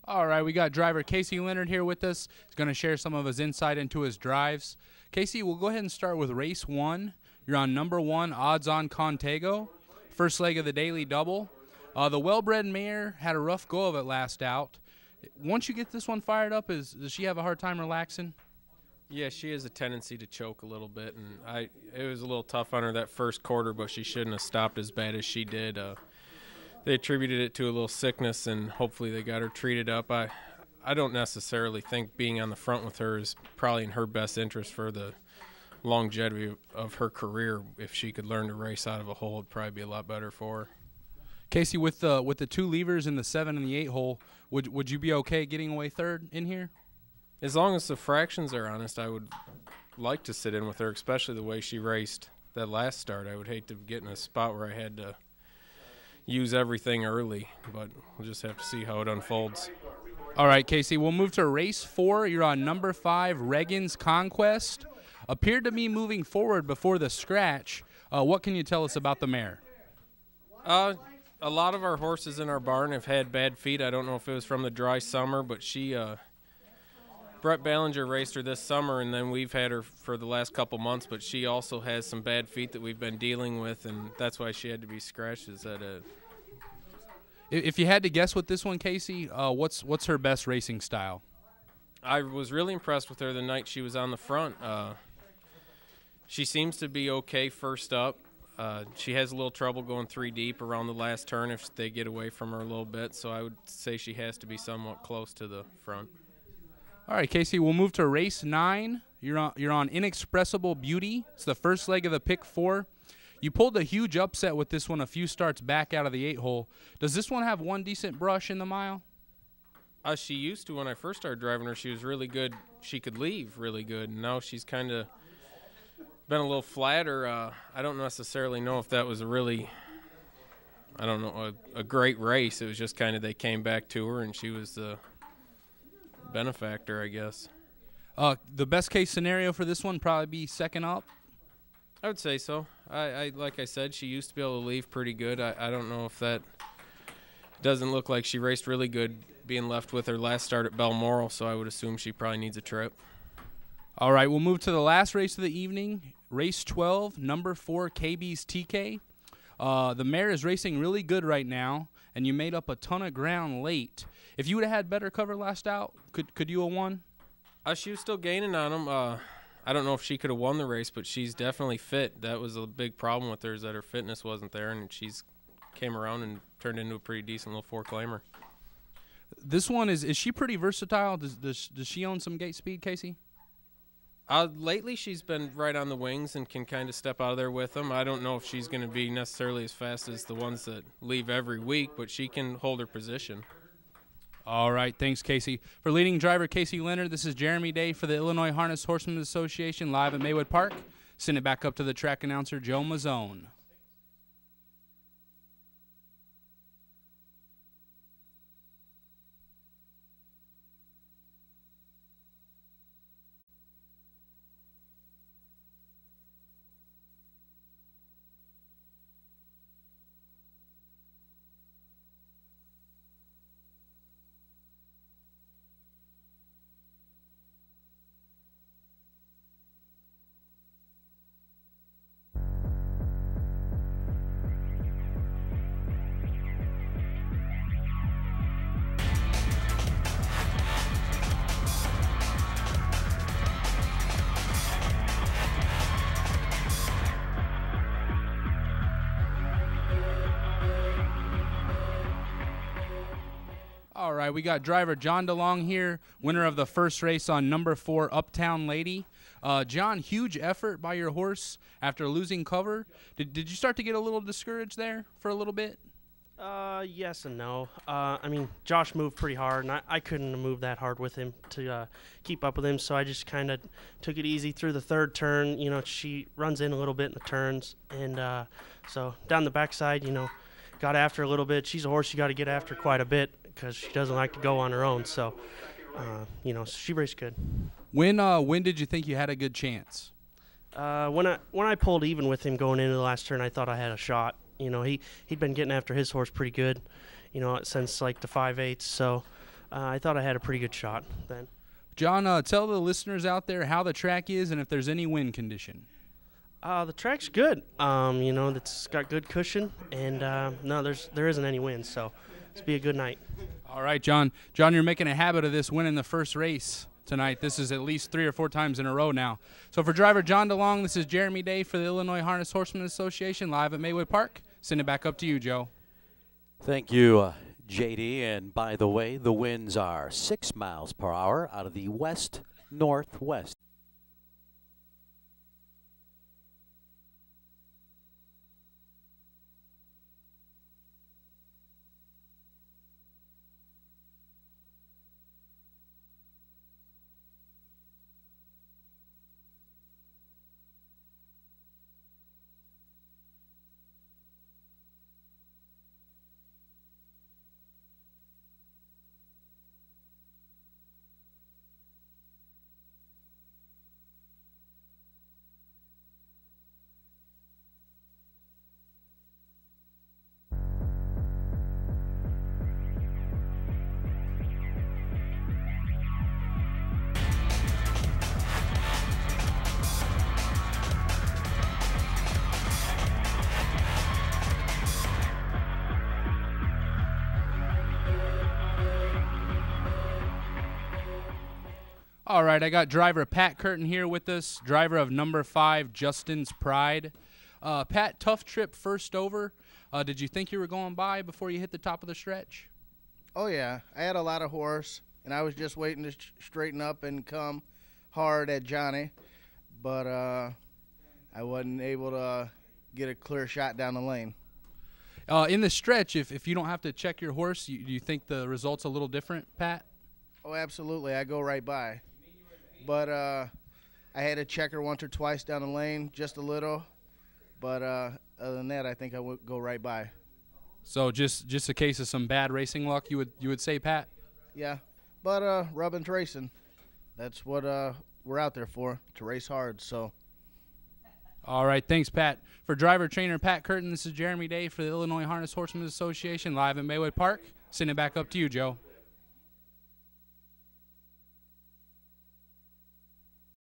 All right, we got driver Casey Leonard here with us. He's going to share some of his insight into his drives. Casey, we'll go ahead and start with race 1. You're on number 1, Odds-On Contago, first leg of the daily double. The well-bred mare had a rough go of it last out. Once you get this one fired up, does she have a hard time relaxing? Yeah, she has a tendency to choke a little bit, and it was a little tough on her that first quarter, but she shouldn't have stopped as bad as she did. They attributed it to a little sickness, and hopefully they got her treated up. I don't necessarily think being on the front with her is probably in her best interest for the longevity of her career. If she could learn to race out of a hole, it'd probably be a lot better for her. Casey, with the 2 levers in the 7 and the 8 hole, would you be okay getting away third in here? As long as the fractions are honest, I would like to sit in with her, especially the way she raced that last start. I would hate to get in a spot where I had to use everything early, but we'll just have to see how it unfolds. All right, Casey, we'll move to race 4. You're on number 5, Reagan's Conquest. Appeared to be moving forward before the scratch. What can you tell us about the mare? A lot of our horses in our barn have had bad feet. I don't know if it was from the dry summer, but Brett Ballinger raced her this summer, and then we've had her for the last couple months, but she also has some bad feet that we've been dealing with, and that's why she had to be scratched. If you had to guess with this one, Casey, what's her best racing style? I was really impressed with her the night she was on the front. She seems to be okay first up. She has a little trouble going 3 deep around the last turn if they get away from her a little bit, so I would say she has to be somewhat close to the front. All right, Casey, we'll move to race 9. You're on Inexpressible Beauty. It's the first leg of the pick 4. You pulled a huge upset with this one a few starts back out of the 8 hole. Does this one have one decent brush in the mile? She used to when I first started driving her. She was really good. She could leave really good. And now she's kind of been a little flatter. I don't necessarily know if that was a great race. It was just kind of they came back to her, and she was the benefactor, I guess. The best case scenario for this one probably be second up? I would say so. I like I said, she used to be able to leave pretty good. I don't know if that doesn't look like she raced really good being left with her last start at Balmoral, so I would assume she probably needs a trip. All right, we'll move to the last race of the evening, race 12, number 4, KB's TK. The mare is racing really good right now, and you made up a ton of ground late. If you would have had better cover last out, could you have won? She was still gaining on him. I don't know if she could have won the race, but she's definitely fit. That was a big problem with her, is that her fitness wasn't there, and she's came around and turned into a pretty decent little 4-claimer. This one, is she pretty versatile? Does she own some gate speed, Casey? Lately she's been right on the wings and can kind of step out of there with them. I don't know if she's going to be necessarily as fast as the ones that leave every week, but she can hold her position. All right, thanks, Casey. For leading driver Casey Leonard, this is Jeremy Day for the Illinois Harness Horsemen's Association live at Maywood Park. Send it back up to the track announcer, Joe Mazzone. All right, we got driver John DeLong here, winner of the first race on number 4, Uptown Lady. John, huge effort by your horse after losing cover. Did you start to get a little discouraged there for a little bit? Yes and no. I mean, Josh moved pretty hard, and I couldn't move that hard with him to keep up with him, so I just kind of took it easy through the third turn. You know, she runs in a little bit in the turns, and so down the backside, you know, got after a little bit. She's a horse you got to get after quite a bit because she doesn't like to go on her own, so, you know, she raced good. When did you think you had a good chance? When I pulled even with him going into the last turn, I thought I had a shot. You know, he'd been getting after his horse pretty good, you know, since like the 5/8. So I thought I had a pretty good shot then. John, tell the listeners out there how the track is and if there's any wind condition. The track's good. You know, it's got good cushion, and no, there isn't any wind, so it's be a good night. All right, John. John, you're making a habit of this winning the first race tonight. This is at least 3 or 4 times in a row now. So for driver John DeLong, this is Jeremy Day for the Illinois Harness Horsemen Association live at Maywood Park. Send it back up to you, Joe. Thank you, JD. And by the way, the winds are 6 miles per hour out of the west-northwest. All right, I got driver Pat Curtin here with us, driver of number 5, Justin's Pride. Pat, tough trip first over. Did you think you were going by before you hit the top of the stretch? Oh, yeah. I had a lot of horse, and I was just waiting to straighten up and come hard at Johnny. But I wasn't able to get a clear shot down the lane. In the stretch, if you don't have to check your horse, do you think the result's a little different, Pat? Oh, absolutely. I go right by. But I had to check her once or twice down the lane, just a little. But other than that, I think I would go right by. So just a case of some bad racing luck, you would say, Pat? Yeah. But rubbing tracing, that's what we're out there for, to race hard. So. All right, thanks, Pat. For driver trainer Pat Curtin, this is Jeremy Day for the Illinois Harness Horsemen Association live at Maywood Park. Send it back up to you, Joe.